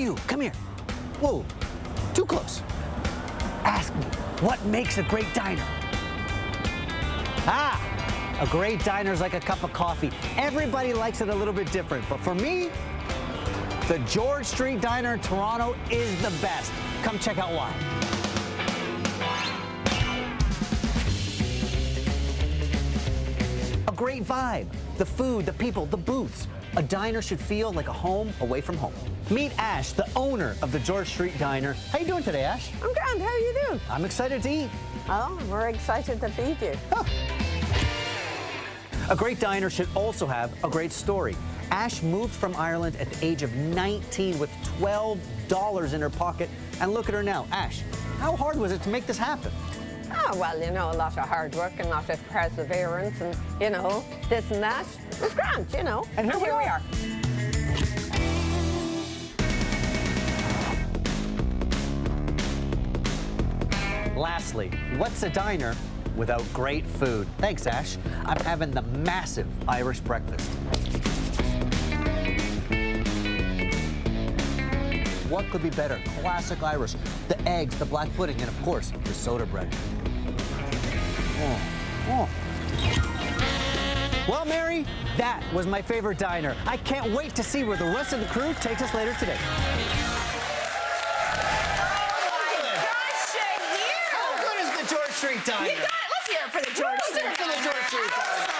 You, come here. Whoa, too close. Ask me, what makes a great diner? A great diner is like a cup of coffee. Everybody likes it a little bit different, but for me, the George Street Diner in Toronto is the best. Come check out why. A great vibe, the food, the people, the booths. A diner should feel like a home away from home. Meet Ash, the owner of the George Street Diner. How you doing today, Ash? I'm grand. How are you doing? I'm excited to eat. Oh, we're excited to feed you. Oh. A great diner should also have a great story. Ash moved from Ireland at the age of 19 with $12 in her pocket. And look at her now. Ash, how hard was it to make this happen? Oh, well, you know, a lot of hard work and a lot of perseverance and, you know, this and that. It was grand, you know. And here we are. Lastly, what's a diner without great food? Thanks, Ash. I'm having the massive Irish breakfast. What could be better? Classic Irish. The eggs, the black pudding, and of course, the soda bread. Well, Mary, that was my favorite diner. I can't wait to see where the rest of the crew takes us later today. George Street Diner. You got it. Let's hear it for the George Street Diner. For the George Street Diner.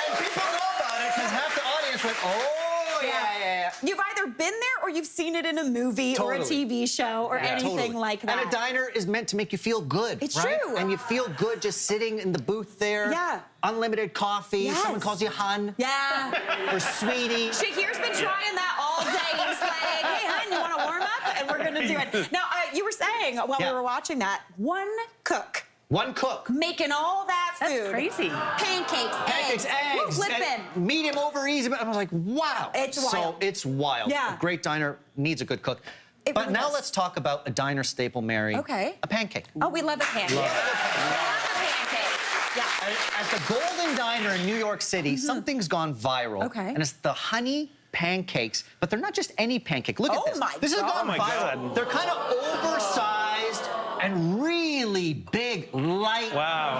And people know about it because half the audience went, oh, yeah. You've either been there or you've seen it in a movie or a TV show or anything like that. And a diner is meant to make you feel good, It's right? true. And you feel good just sitting in the booth there. Yeah. Unlimited coffee. Yes. Someone calls you hun. Yeah. Or sweetie. Shahir's been trying that all day. He's like, hey, hun, you want to warm up? And we're going to do it. Now, you were saying while we were watching that, one cook. One cook. Making all that food. That's crazy. Pancakes, eggs. And medium over easy. But I was like, wow. It's wild. So it's wild. Yeah. A great diner needs a good cook. It But really now does. let's talk about a diner staple, Mary. Okay. A pancake. Oh, we love a pancake. Love it. Love a pancake. Yeah. At the Golden Diner in New York City, something's gone viral. Okay. And it's the honey pancakes, but they're not just any pancake. Look at this. This has gone viral. They're kind of oversized and really big, light,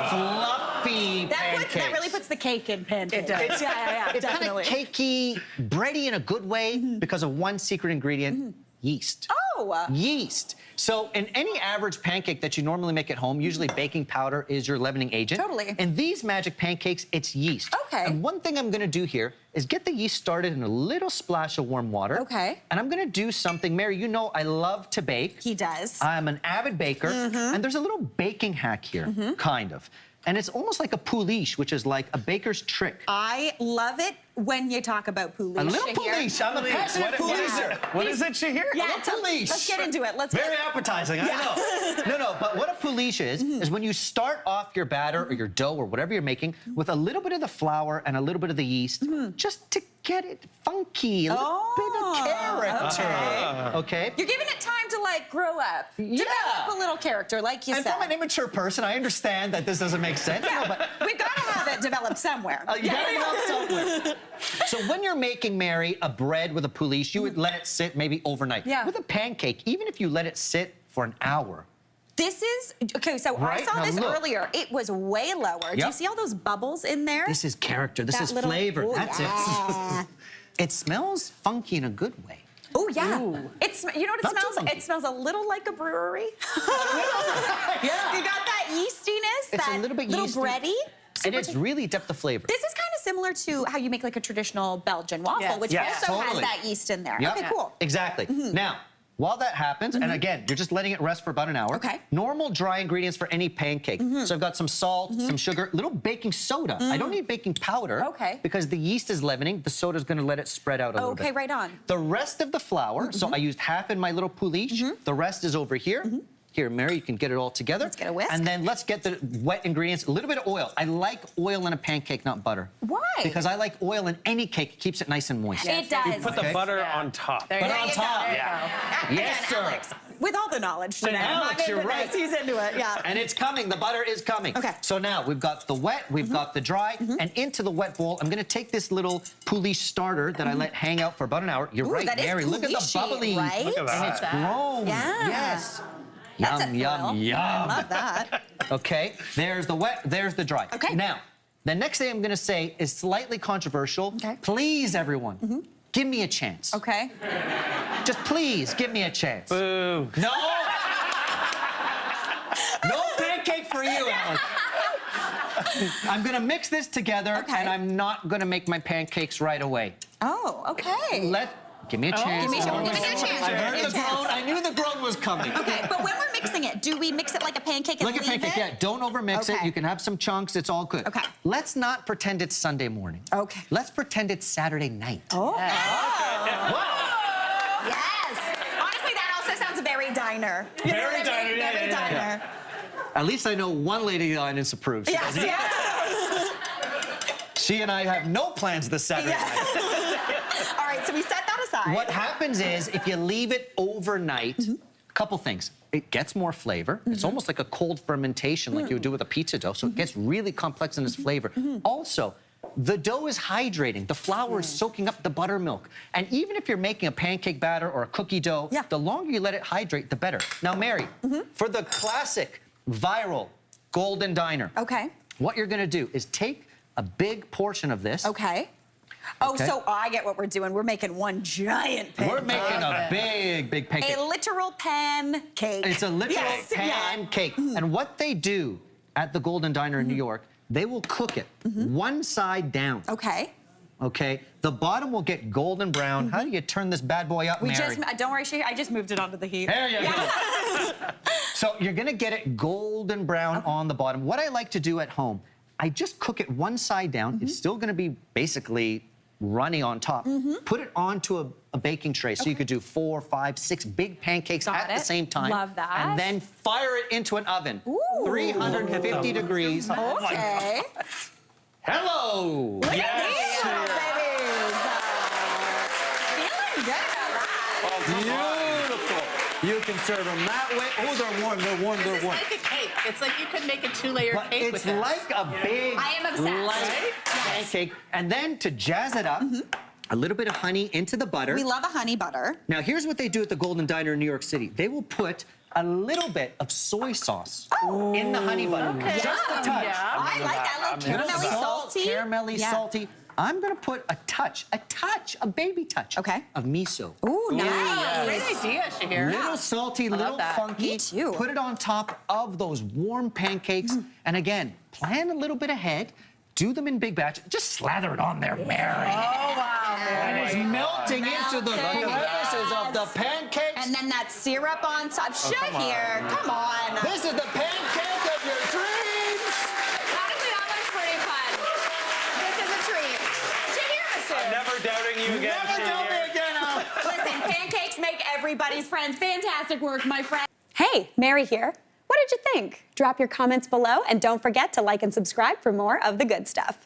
fluffy pancakes. That really puts the cake in pancakes. It does. Yeah, It's kind definitely. of cakey, bready in a good way because of one secret ingredient, yeast. Oh. Yeast. So in any average pancake that you normally make at home, usually baking powder is your leavening agent. Totally. In these magic pancakes, it's yeast. Okay. And one thing I'm gonna do here is get the yeast started in a little splash of warm water. Okay. And I'm gonna do something, Mary, you know I love to bake. He does. I'm an avid baker, and there's a little baking hack here, kind of. And it's almost like a pouliche, which is like a baker's trick. I love it when you talk about pouliche. A little Shahir. pouliche. I'm a passionate poulicher. What is it, Shahir? Yeah, A pouliche. let's get into it. Very appetizing, I know. No, but what a pouliche is when you start off your batter or your dough or whatever you're making with a little bit of the flour and a little bit of the yeast, just to get it funky, a little bit of character. Okay? You're giving it time to like grow up. Develop a little character, like you And said. from an immature person, I understand that this doesn't make sense. Yeah, No, but we've got to have it developed somewhere. you gotta develop somewhere. So when you're making, Mary, a bread with a pouliche, you would let it sit maybe overnight. Yeah. With a pancake, even if you let it sit for an hour, This is, okay, so Right? I saw Now this look. earlier. It was way lower. Do you see all those bubbles in there? this is character, this That is little- flavor, Ooh, that's yeah. it. It smells funky in a good way. Oh, yeah. It's, you know what it Not too smells like? funky. It smells a little like a brewery. Yeah. You got that yeastiness, It's that a little bit little yeasty. bready. And it's really depth of flavor. This is kind of similar to how you make like a traditional Belgian waffle, Yes. which Yes, also totally. has that yeast in there. Yep. Okay, cool. Exactly. Now, while that happens, and again, you're just letting it rest for about an hour. Okay. Normal dry ingredients for any pancake. So I've got some salt, some sugar, little baking soda. I don't need baking powder. Okay. Because the yeast is leavening, the soda's gonna let it spread out a little bit. Okay, right on. The rest of the flour, so I used half in my little pouliche. The rest is over here. Here, Mary, you can get it all together. Let's get a whisk. And then let's get the wet ingredients, a little bit of oil. I like oil in a pancake, not butter. Why? Because I like oil in any cake. It keeps it nice and moist. It does. Put the butter on top. There Butter you on go. top. There you go. Yes, Again, sir. Alex, with all the knowledge today. Alex, I'm you're into right. this. He's into it, yeah. And it's coming. The butter is coming. Okay. So now we've got the wet, we've got the dry, and into the wet bowl, I'm going to take this little pouliche starter that I let hang out for about an hour. You're Ooh, right, that is Mary. Look at the pouliche, bubbly. right? Look at that. And it's grown. Yeah. Yes. That's Yum, a yum, thrill. yum. I love that. Okay, there's the wet, there's the dry. Okay. Now, the next thing I'm going to say is slightly controversial. Okay. Please, everyone, give me a chance. Okay. Just please give me a chance. Boo. No! No pancake for you, Alex. I'm gonna mix this together, Okay. and I'm not gonna make my pancakes right away. Oh, okay. Give me a chance. Give me a chance. I heard the groan. I knew the groan was coming. Okay, but when we're mixing it, do we mix it like a pancake and Like a leave pancake, it? yeah. Don't overmix it. Okay. You can have some chunks. It's all good. Okay. Let's not pretend it's Sunday morning. Okay. Let's pretend it's Saturday night. Oh. Wow. Yes. Honestly, that also sounds very diner. You know Very what I mean? diner, yeah, Very yeah, yeah. diner. At least I know one lady in the audience approves. Yes, yeah. She and I have no plans this Saturday night. All right, so we set that aside. What happens is, if you leave it overnight, a couple things. It gets more flavor. It's almost like a cold fermentation like you would do with a pizza dough, so it gets really complex in its flavor. Also, the dough is hydrating. The flour is soaking up the buttermilk. And even if you're making a pancake batter or a cookie dough, Yeah. the longer you let it hydrate, the better. Now, Mary, for the classic, viral, golden diner, Okay. what you're gonna do is take a big portion of this. Okay. Oh, Okay. so I get what we're doing. We're making one giant pancake. We're making a big pancake. A literal pancake. It's a literal Yes, yeah. pancake. And what they do at the Golden Diner in New York, they will cook it one side down. Okay. Okay? The bottom will get golden brown. How do you turn this bad boy up, We Mary? just, don't worry, Shahir, I just moved it onto the heat. There you go. So you're gonna get it golden brown on the bottom. What I like to do at home, I just cook it one side down. It's still gonna be basically runny on top. Put it onto a baking tray so you could do 4, 5, 6 big pancakes Got at the it. same time. Love that. And then fire it into an oven. Ooh. 350 degrees. Okay. Hello! Look at Yes, these little babies. Feeling good about that. Beautiful. You can serve them that way. Oh, they're warm, they're warm, they're It's warm. like a cake. It's like you could make a 2-layer But cake it's with this. like a big, I am obsessed. light pancake. And then to jazz it up, a little bit of honey into the butter. We love a honey butter. Now, here's what they do at the Golden Diner in New York City. They will put a little bit of soy sauce in the honey butter. Okay. Just a touch. Yeah. I like that. A little Little caramelly, salt, salty. caramelly, Yeah. salty. I'm gonna put a baby touch Okay. of miso. Ooh, nice. Great idea, Shahir. Little salty, little that. funky. Me too. Put it on top of those warm pancakes. And again, plan a little bit ahead. Do them in big batch. Just slather it on there, Mary. Oh, wow. And it's melting into the Melting. crevices of the Yes. pancakes. And then that syrup on top. Shahir, come on. This is the pancake of your dreams. Honestly, that was pretty fun. This is a treat. Shahir Massoud. Never doubting you again, Never tell Shahir. me again, Al. Listen, pancakes make everybody's friends. Fantastic work, my friend. Hey, Mary here. What did you think? Drop your comments below and don't forget to like and subscribe for more of the good stuff.